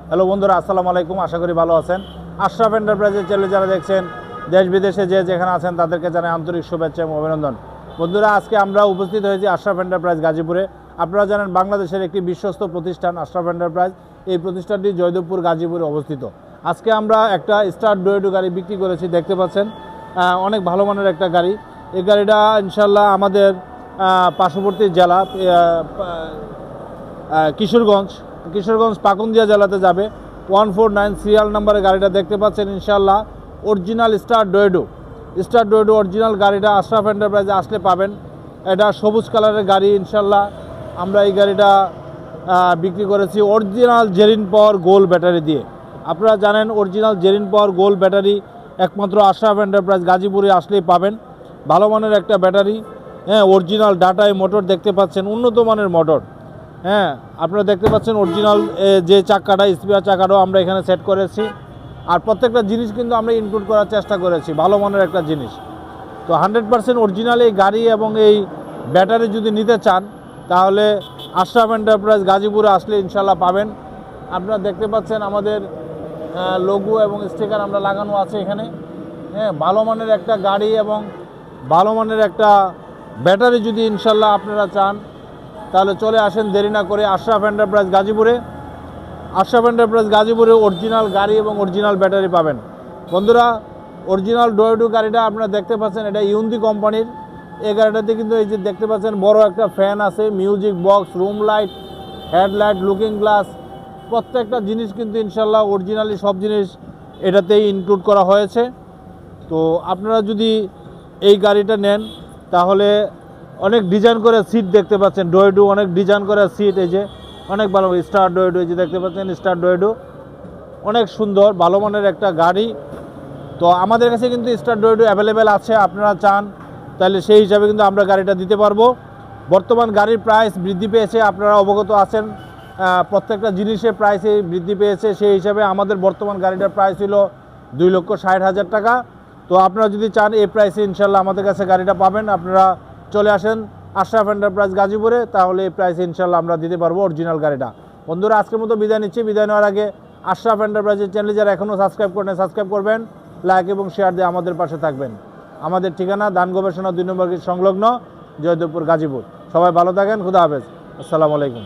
Hello বন্ধুরা, আসসালামু আলাইকুম। আশা করি ভালো আছেন। আশরাফ এন্টারপ্রাইজের চ্যানেল যারা দেখছেন, দেশ বিদেশে যে যেখানে আছেন তাদেরকে জানাই আন্তরিক শুভেচ্ছা এবং অভিনন্দন। বন্ধুরা, আজকে আমরা উপস্থিত হয়েছি আশরাফ এন্টারপ্রাইজ গাজীপুরে। আপনারা জানেন বাংলাদেশের একটি বিশ্বস্ত প্রতিষ্ঠান আশরাফ এন্টারপ্রাইজ। এই প্রতিষ্ঠানটি জয়দেবপুর গাজীপুরে অবস্থিত। আজকে আমরা একটা স্টার ডোয়েডো গাড়ি বিক্রি করেছি, দেখতে পাচ্ছেন অনেক ভালো মানের একটা গাড়ি। এই গাড়িটা ইনশাল্লাহ আমাদের পার্শ্ববর্তী জেলা কিশোরগঞ্জ পাকুন্দিয়া জেলাতে যাবে। 149 সিরিয়াল নাম্বারের গাড়িটা দেখতে পাচ্ছেন। ইনশাল্লাহ অরিজিনাল স্টার ডোয়েডো অরিজিনাল গাড়িটা আশরাফ এন্টারপ্রাইজে আসলে পাবেন। এটা সবুজ কালারের গাড়ি। ইনশাল্লাহ আমরা এই গাড়িটা বিক্রি করেছি অরিজিনাল জেরিন পাওয়ার গোল ব্যাটারি দিয়ে। আপনারা জানেন অরিজিনাল জেরিন পাওয়ার গোল ব্যাটারি একমাত্র আশরাফ এন্টারপ্রাইজ গাজীপুরে আসলেই পাবেন। ভালো মানের একটা ব্যাটারি, অরিজিনাল ডাটাই মোটর দেখতে পাচ্ছেন, উন্নত মানের মোটর। আপনারা দেখতে পাচ্ছেন অরিজিনাল যে চাকাটা, স্পেয়ার চাকাটাও আমরা এখানে সেট করেছি। আর প্রত্যেকটা জিনিস কিন্তু আমরা ইনক্লুড করার চেষ্টা করেছি, ভালো মানের একটা জিনিস। তো 100% অরিজিনাল এই গাড়ি এবং এই ব্যাটারি যদি নিতে চান তাহলে আশরাফ এন্টারপ্রাইজ গাজীপুরে আসলে ইনশাল্লাহ পাবেন। আপনারা দেখতে পাচ্ছেন আমাদের লোগো এবং স্টিকার আমরা লাগানো আছে এখানে। ভালো মানের একটা গাড়ি এবং ভালো মানের একটা ব্যাটারি যদি ইনশাল্লাহ আপনারা চান তাহলে চলে আসেন দেরি না করে আশরাফ এন্টারপ্রাইজ গাজীপুরে। আশরাফ এন্টারপ্রাইজ গাজীপুরে অরিজিনাল গাড়ি এবং অরিজিনাল ব্যাটারি পাবেন। বন্ধুরা, অরিজিনাল ডোয়েডো গাড়িটা আপনারা দেখতে পাচ্ছেন, এটা ইউন্দি কোম্পানির। এই গাড়িটাতে কিন্তু এই যে দেখতে পাচ্ছেন বড় একটা ফ্যান আছে, music box, room light, headlight, looking glass, প্রত্যেকটা জিনিস কিন্তু ইনশাল্লাহ অরিজিনালি সব জিনিস এটাতেই ইনক্লুড করা হয়েছে। তো আপনারা যদি এই গাড়িটা নেন তাহলে অনেক ডিজাইন করে সিট দেখতে পাচ্ছেন, ডোয়েডো অনেক ডিজাইন করে সিট। এই যে অনেক ভালো স্টার ডোয়েডো, এই যে দেখতে পাচ্ছেন স্টার ডোয়েডো, অনেক সুন্দর ভালো মানের একটা গাড়ি। তো আমাদের কাছে কিন্তু স্টার ডোয়েডো অ্যাভেলেবেল আছে। আপনারা চান তাহলে সেই হিসাবে কিন্তু আমরা গাড়িটা দিতে পারবো। বর্তমান গাড়ির প্রাইস বৃদ্ধি পেয়েছে, আপনারা অবগত আছেন। প্রত্যেকটা জিনিসের প্রাইসে বৃদ্ধি পেয়েছে। সেই হিসাবে আমাদের বর্তমান গাড়িটার প্রাইস ছিল 2,60,000 টাকা। তো আপনারা যদি চান এই প্রাইসে ইনশাল্লাহ আমাদের কাছে গাড়িটা পাবেন। আপনারা চলে আসেন আশরাফ এন্টারপ্রাইজ গাজীপুরে, তাহলে এই প্রাইসে ইনশাল্লাহ আমরা দিতে পারবো অরিজিনাল গাড়িটা। বন্ধুরা, আজকের মতো বিদায় নিচ্ছি। বিদায় নেওয়ার আগে আশরাফ এন্টারপ্রাইজের চ্যানেল যারা এখনও সাবস্ক্রাইব করেন সাবস্ক্রাইব করবেন, লাইক এবং শেয়ার দিয়ে আমাদের পাশে থাকবেন। আমাদের ঠিকানা দান গবেষণা 2 নম্বর গেট সংলগ্ন, জয়দেবপুর গাজীপুর। সবাই ভালো থাকেন, খুদা হাফেজ, আসসালামু আলাইকুম।